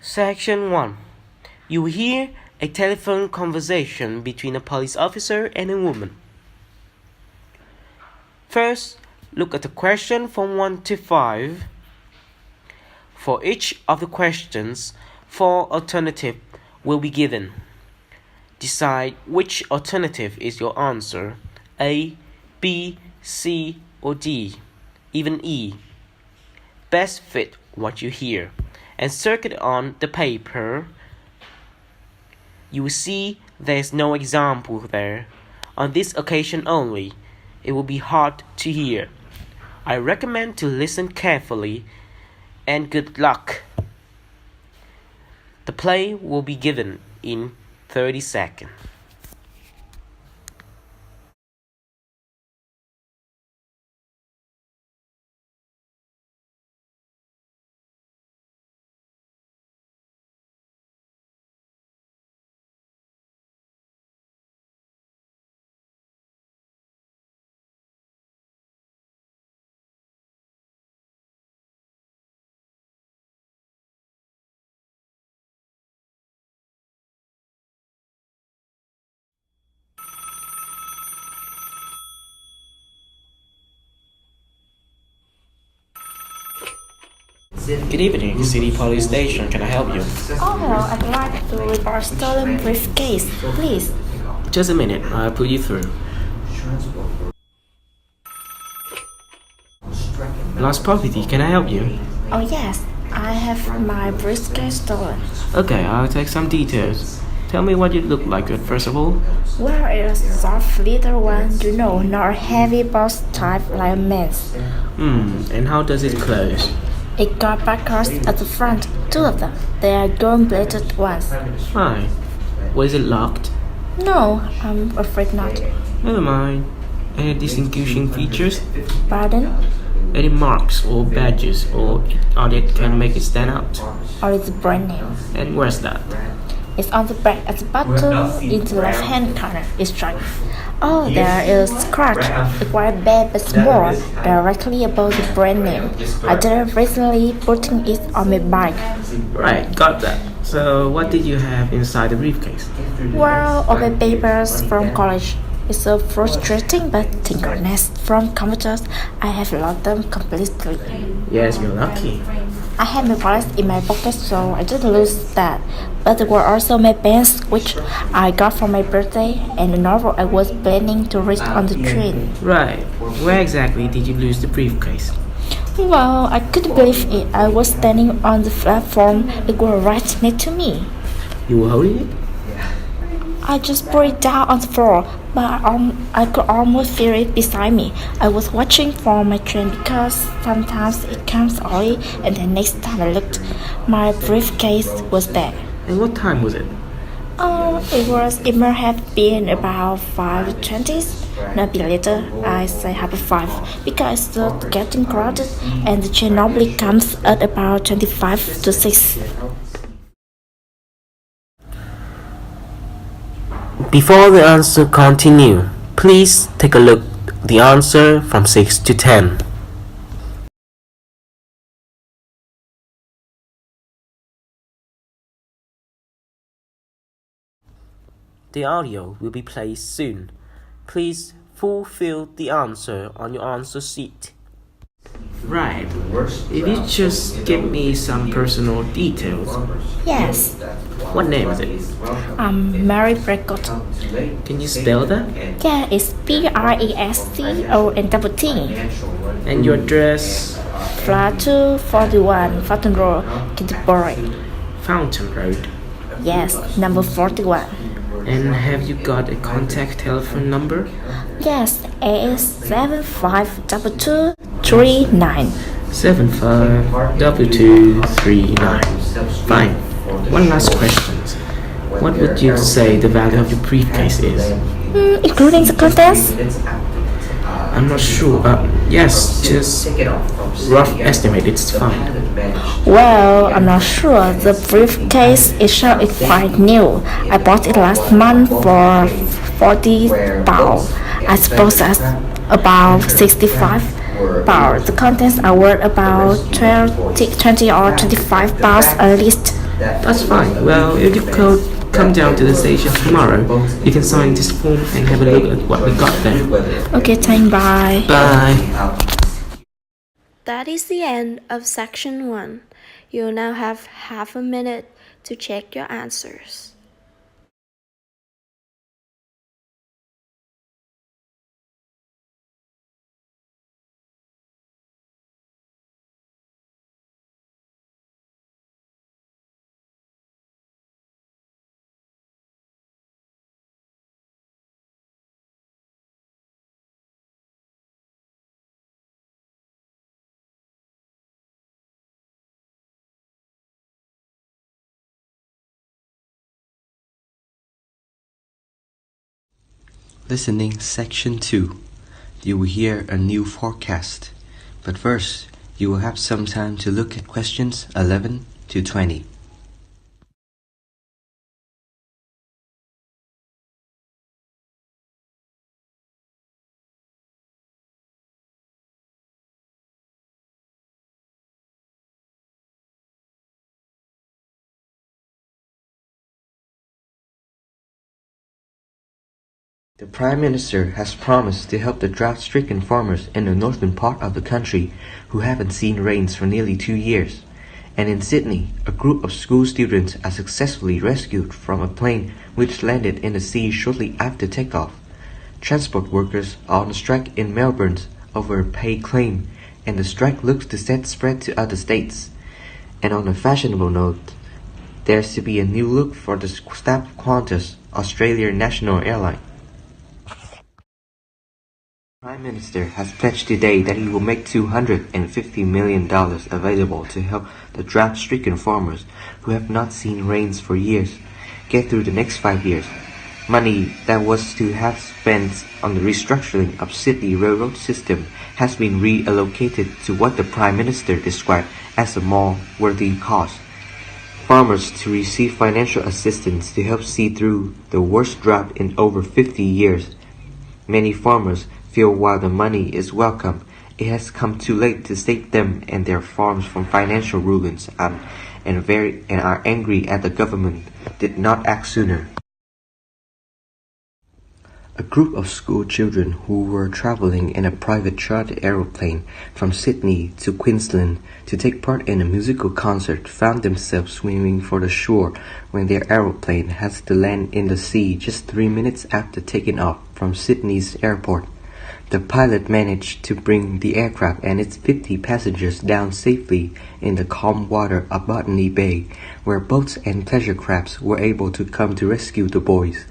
Section 1. You hear a telephone conversation between a police officer and a woman. First, look at the question from 1 to 5. For each of the questions, 4 alternatives will be given. Decide which alternative is your answer: A, B, C, or D, even E. Best fit what you hear and circle it on the paper. You will see there is no example there. On this occasion only, it will be hard to hear. I recommend to listen carefully, and good luck. The play will be given in 30 seconds. Good evening, City Police Station. Can I help you? Oh, hello. I'd like to report stolen briefcase, please. Just a minute, I'll put you through. Lost property, can I help you? Oh, yes. I have my briefcase stolen. Okay, I'll take some details. Tell me what you look like first of all. Well, it's a soft little one, not a heavy box type like men's. And how does it close? It got backwards at the front, 2 of them. They are gold-plated ones. Fine. Was it locked? No, I'm afraid not. Never mind. Any distinguishing features? Pardon? Any marks or badges or that can make it stand out? Or it's brand new. And where's that? It's on the back at the bottom in the left-hand corner. It's right. Oh, there is a scratch, quite bad but small, directly above the brand name. I did recently putting it on my bike. Right, got that. So what did you have inside the briefcase? Well, all my papers from college. It's so frustrating, but thank goodness from computers I have lost them completely. Yes, you're lucky. I had my wallet in my pocket, so I didn't lose that. But there were also my pens, which I got for my birthday, and the novel I was planning to read on the train. Right. Where exactly did you lose the briefcase? Well, I couldn't believe it. I was standing on the platform. It was right next to me. You were holding it? I just put it down on the floor, but I could almost feel it beside me. I was watching for my train because sometimes it comes early, and the next time I looked, my briefcase was there. And what time was it? It might have been about 5:20. Maybe later, I say half 5 because it's getting crowded, and the train normally comes at about 25 to 6. Before the answer continue, please take a look at the answer from 6 to 10. The audio will be played soon. Please fulfill the answer on your answer sheet. Right. If you just give me some personal details. Yes, What name is it? Mary Brecott. Can you spell that? Yeah, it's Prescott. And your address? Flat 241, Fountain Road, Canterbury. Fountain Road. Yes, number 41. And have you got a contact telephone number? Yes, it is 752239. 752239. Fine. One last question. What would you say the value of your briefcase is? Including the contents? I'm not sure. Yes, just rough estimate. It's fine. Well, I'm not sure. The briefcase itself is quite new. I bought it last month for 40 pounds. I suppose that's about 65 pounds. The contents are worth about 20 or 25 pounds at least. That's fine. Well, if you could come down to the station tomorrow, you can sign this form and have a look at what we got there. Okay, thank bye. Bye. That is the end of section 1. You'll now have half a minute to check your answers. Listening Section 2. You will hear a new forecast, but first you will have some time to look at questions 11 to 20. The Prime Minister has promised to help the drought-stricken farmers in the northern part of the country who haven't seen rains for nearly 2 years. And in Sydney, a group of school students are successfully rescued from a plane which landed in the sea shortly after takeoff. Transport workers are on strike in Melbourne over a pay claim, and the strike looks to set spread to other states. And on a fashionable note, there's to be a new look for the staff of Qantas, Australian national airline. The Prime Minister has pledged today that he will make $250 million available to help the drought-stricken farmers who have not seen rains for years get through the next 5 years. Money that was to have spent on the restructuring of Sydney railroad system has been reallocated to what the Prime Minister described as a more worthy cause. Farmers to receive financial assistance to help see through the worst drought in over 50 years. Many farmers feel while the money is welcome, it has come too late to save them and their farms from financial ruins and are angry at the government did not act sooner. A group of school children who were traveling in a private charter aeroplane from Sydney to Queensland to take part in a musical concert found themselves swimming for the shore when their aeroplane had to land in the sea just 3 minutes after taking off from Sydney's airport. The pilot managed to bring the aircraft and its 50 passengers down safely in the calm water of Botany Bay, where boats and pleasure crafts were able to come to rescue the boys.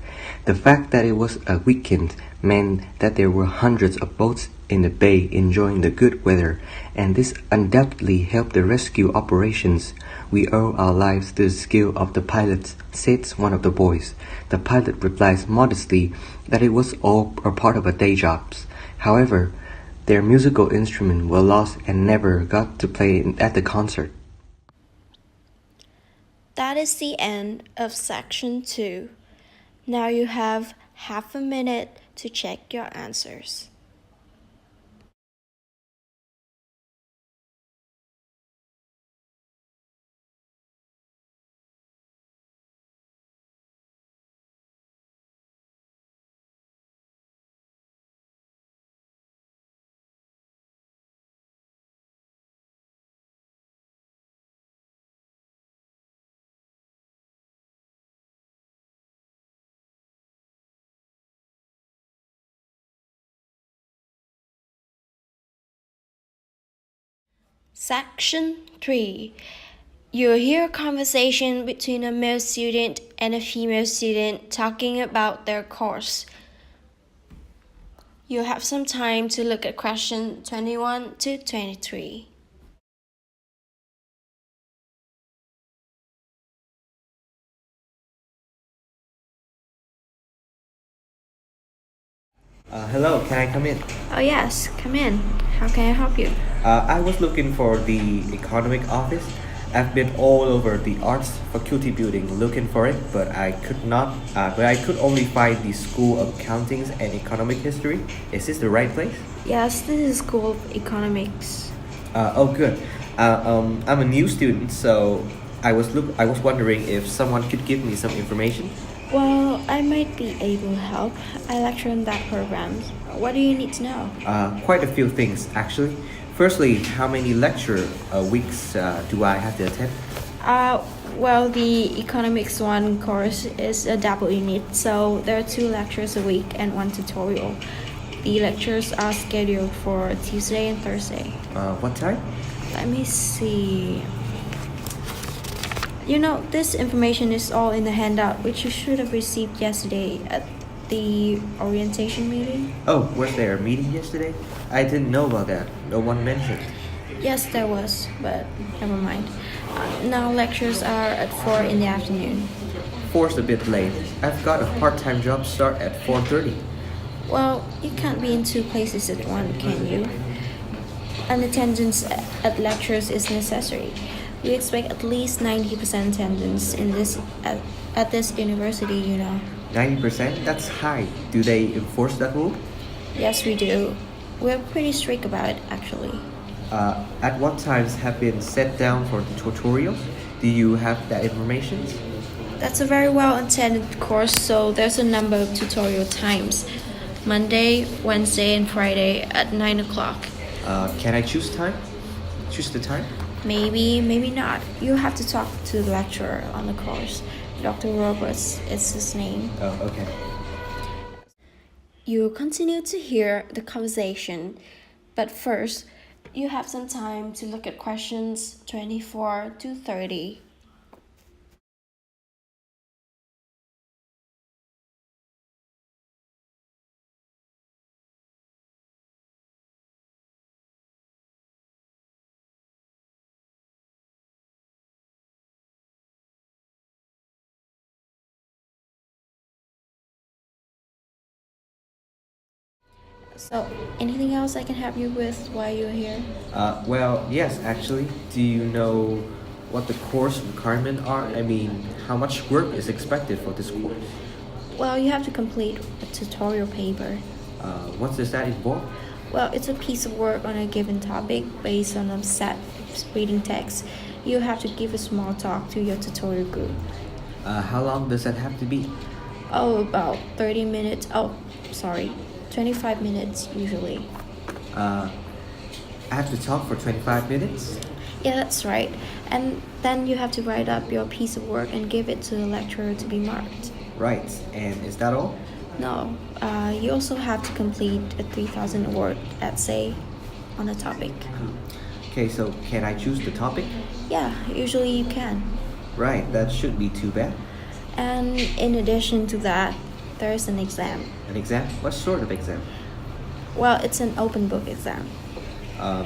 The fact that it was a weekend meant that there were hundreds of boats in the bay enjoying the good weather, and this undoubtedly helped the rescue operations. We owe our lives to the skill of the pilots, said one of the boys. The pilot replies modestly that it was all a part of a day job. However, their musical instruments were lost and never got to play at the concert. That is the end of section 2. Now you have half a minute to check your answers. Section 3. You'll hear a conversation between a male student and a female student talking about their course. You'll have some time to look at question 21 to 23. Hello, can I come in? Oh yes, come in. How can I help you? I was looking for the economic office. I've been all over the arts faculty building looking for it, but I could only find the School of Accountings and Economic History. Is this the right place? Yes, this is School of Economics. Oh, good. I'm a new student, so I was wondering if someone could give me some information. Well, I might be able to help. I lecture on that program. What do you need to know? Quite a few things, actually. Firstly, how many lecture weeks do I have to attend? Uh, well, the economics one course is a double unit, so there are 2 lectures a week and 1 tutorial. The lectures are scheduled for Tuesday and Thursday. What time? Let me see. You know, this information is all in the handout, which you should have received yesterday at the orientation meeting. Oh, was there a meeting yesterday? I didn't know about that. No one mentioned. Yes, there was, but never mind. Now lectures are at 4 in the afternoon. Four's a bit late. I've got a part-time job start at 4:30. Well, you can't be in 2 places at once, can you? An attendance at lectures is necessary. We expect at least 90% attendance in this at this university, you know. 90%? That's high. Do they enforce that rule? Yes, we do. We're pretty strict about it, actually. At what times have been set down for the tutorials? Do you have that information? That's a very well attended course, so there's a number of tutorial times. Monday, Wednesday, and Friday at 9 o'clock. Can I choose time? Choose the time? Maybe, maybe not. You have to talk to the lecturer on the course. Dr. Roberts is his name. Oh, okay. You continue to hear the conversation, but first, you have some time to look at questions 24 to 30. So, anything else I can help you with while you're here? Well, yes, actually. Do you know what the course requirements are? I mean, how much work is expected for this course? Well, you have to complete a tutorial paper. What does that involve? Well, it's a piece of work on a given topic based on a set reading text. You have to give a small talk to your tutorial group. How long does that have to be? Oh, about 30 minutes. Oh, sorry, 25 minutes usually. I have to talk for 25 minutes? Yeah, that's right. And then you have to write up your piece of work and give it to the lecturer to be marked. Right, and is that all? No, you also have to complete a 3,000 word essay on a topic. Okay, so can I choose the topic? Yeah, usually you can. Right, that should be too bad. And in addition to that, there's an exam. An exam? What sort of exam? Well, it's an open book exam.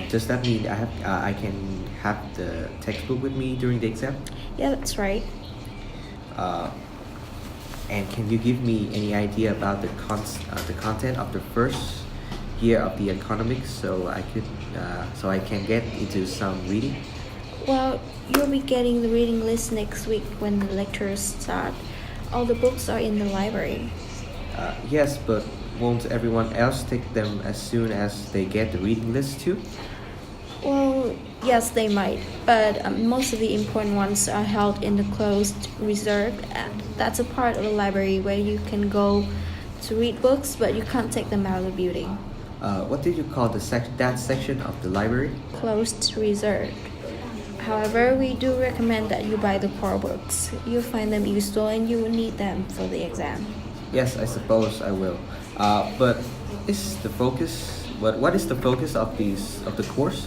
Does that mean I can have the textbook with me during the exam? Yeah, that's right. And can you give me any idea about the content of the first year of the economics so I can get into some reading? Well, you'll be getting the reading list next week when the lectures start. All the books are in the library. Yes, but won't everyone else take them as soon as they get the reading list too? Well, yes, they might, but most of the important ones are held in the closed reserve. That's a part of the library where you can go to read books, but you can't take them out of the building. What did you call that section of the library? Closed reserve. However, we do recommend that you buy the core books. You'll find them useful and you will need them for the exam. Yes, I suppose I will. But is the focus? What is the focus of the course?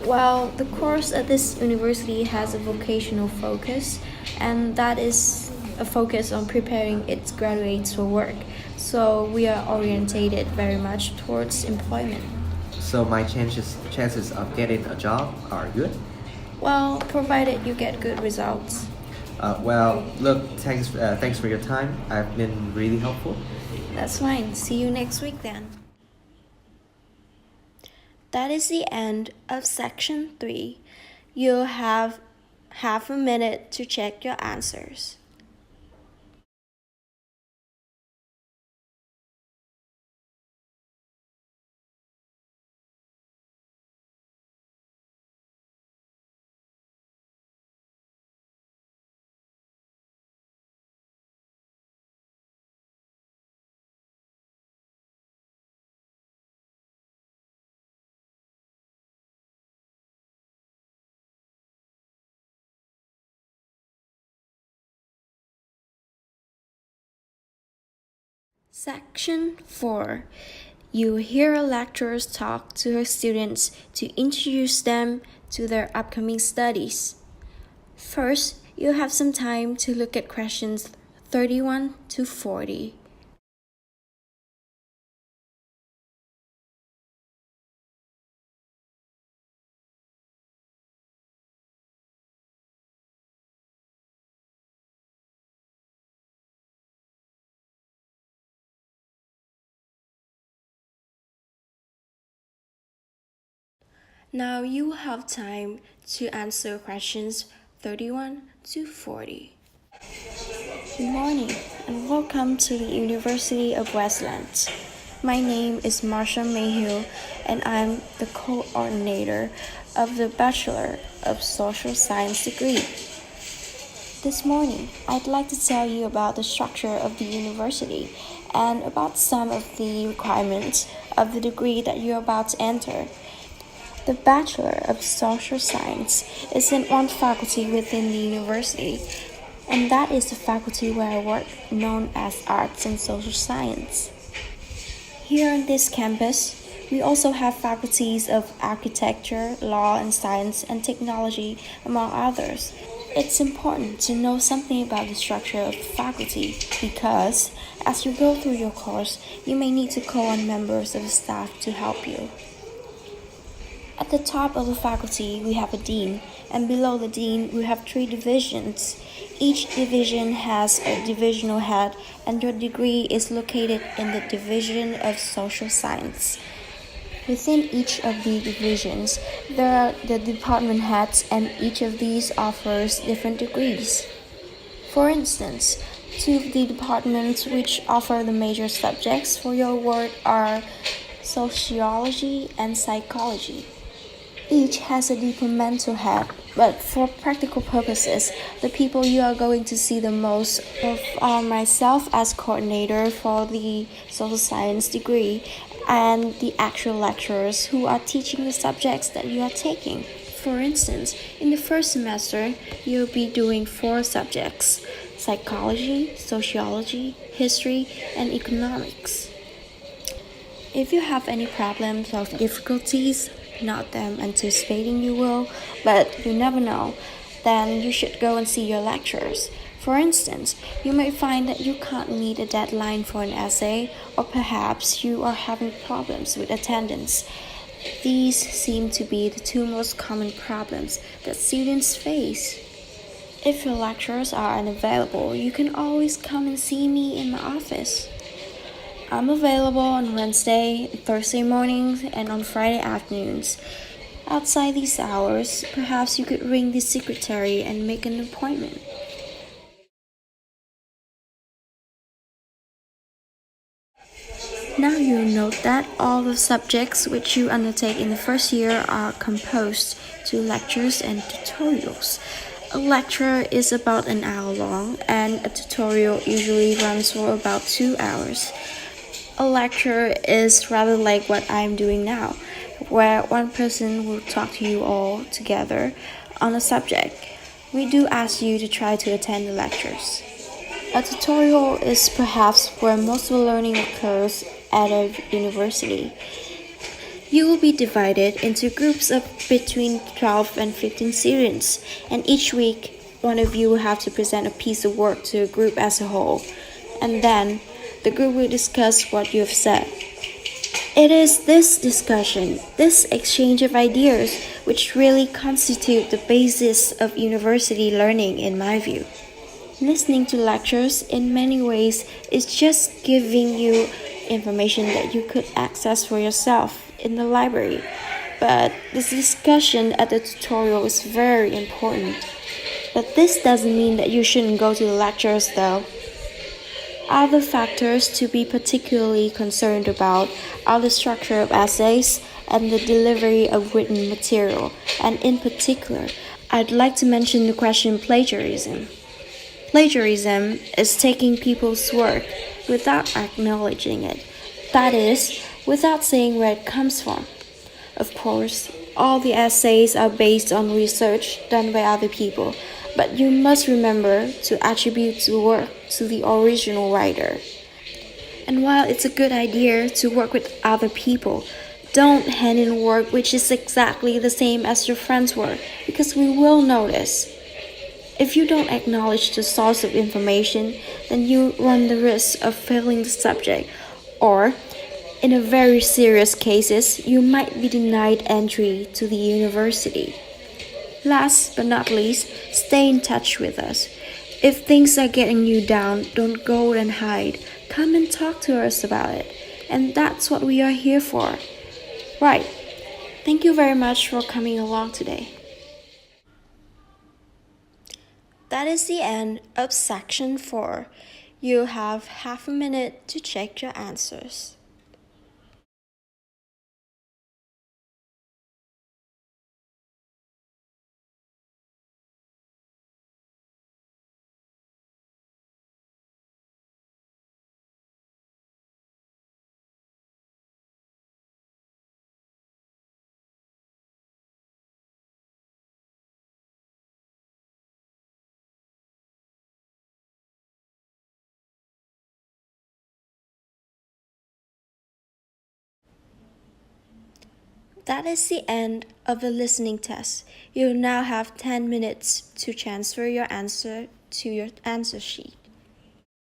Well, the course at this university has a vocational focus, and that is a focus on preparing its graduates for work. So we are orientated very much towards employment. So my chances of getting a job are good? Well, provided you get good results. Well, look, thanks for your time. I've been really helpful. That's fine. See you next week then. That is the end of section 3. You'll have half a minute to check your answers. Section 4. You hear lecturers talk to her students to introduce them to their upcoming studies. First, you have some time to look at questions 31 to 40. Now you have time to answer questions 31 to 40. Good morning and welcome to the University of Westlands. My name is Marsha Mayhew and I'm the coordinator of the Bachelor of Social Science degree. This morning, I'd like to tell you about the structure of the university and about some of the requirements of the degree that you're about to enter. The Bachelor of Social Science is in one faculty within the university, and that is the faculty where I work, known as Arts and Social Science. Here on this campus, we also have faculties of Architecture, Law and Science, and Technology, among others. It's important to know something about the structure of the faculty because, as you go through your course, you may need to call on members of the staff to help you. At the top of the faculty, we have a dean, and below the dean, we have 3 divisions. Each division has a divisional head, and your degree is located in the Division of Social Science. Within each of the divisions, there are the department heads, and each of these offers different degrees. For instance, 2 of the departments which offer the major subjects for your work are sociology and psychology. Each has a departmental head, but for practical purposes, the people you are going to see the most are myself as coordinator for the social science degree and the actual lecturers who are teaching the subjects that you are taking. For instance, in the first semester, you'll be doing 4 subjects: psychology, sociology, history, and economics. If you have any problems or difficulties, not that I'm anticipating you will, but you never know, then you should go and see your lecturers. For instance, you may find that you can't meet a deadline for an essay, or perhaps you are having problems with attendance. These seem to be the 2 most common problems that students face. If your lecturers are unavailable, you can always come and see me in my office. I'm available on Wednesday, Thursday mornings, and on Friday afternoons. Outside these hours, perhaps you could ring the secretary and make an appointment. Now you'll note that all the subjects which you undertake in the first year are composed to lectures and tutorials. A lecture is about an hour long, and a tutorial usually runs for about 2 hours. A lecture is rather like what I'm doing now, where one person will talk to you all together on a subject. We do ask you to try to attend the lectures. A tutorial is perhaps where most of the learning occurs at a university. You will be divided into groups of between 12 and 15 students, and each week, one of you will have to present a piece of work to a group as a whole, and then the group will discuss what you have said. It is this discussion, this exchange of ideas, which really constitute the basis of university learning in my view. Listening to lectures in many ways is just giving you information that you could access for yourself in the library. But this discussion at the tutorial is very important. But this doesn't mean that you shouldn't go to the lectures though. Other factors to be particularly concerned about are the structure of essays and the delivery of written material, and in particular, I'd like to mention the question plagiarism. Plagiarism is taking people's work without acknowledging it, that is, without saying where it comes from. Of course, all the essays are based on research done by other people, but you must remember to attribute the work to the original writer. And while it's a good idea to work with other people, don't hand in work which is exactly the same as your friend's work, because we will notice. If you don't acknowledge the source of information, then you run the risk of failing the subject, or, in a very serious cases, you might be denied entry to the university. Last but not least, stay in touch with us. If things are getting you down, don't go and hide. Come and talk to us about it. And that's what we are here for. Right. Thank you very much for coming along today. That is the end of section 4. You have half a minute to check your answers. That is the end of the listening test. You now have 10 minutes to transfer your answer to your answer sheet.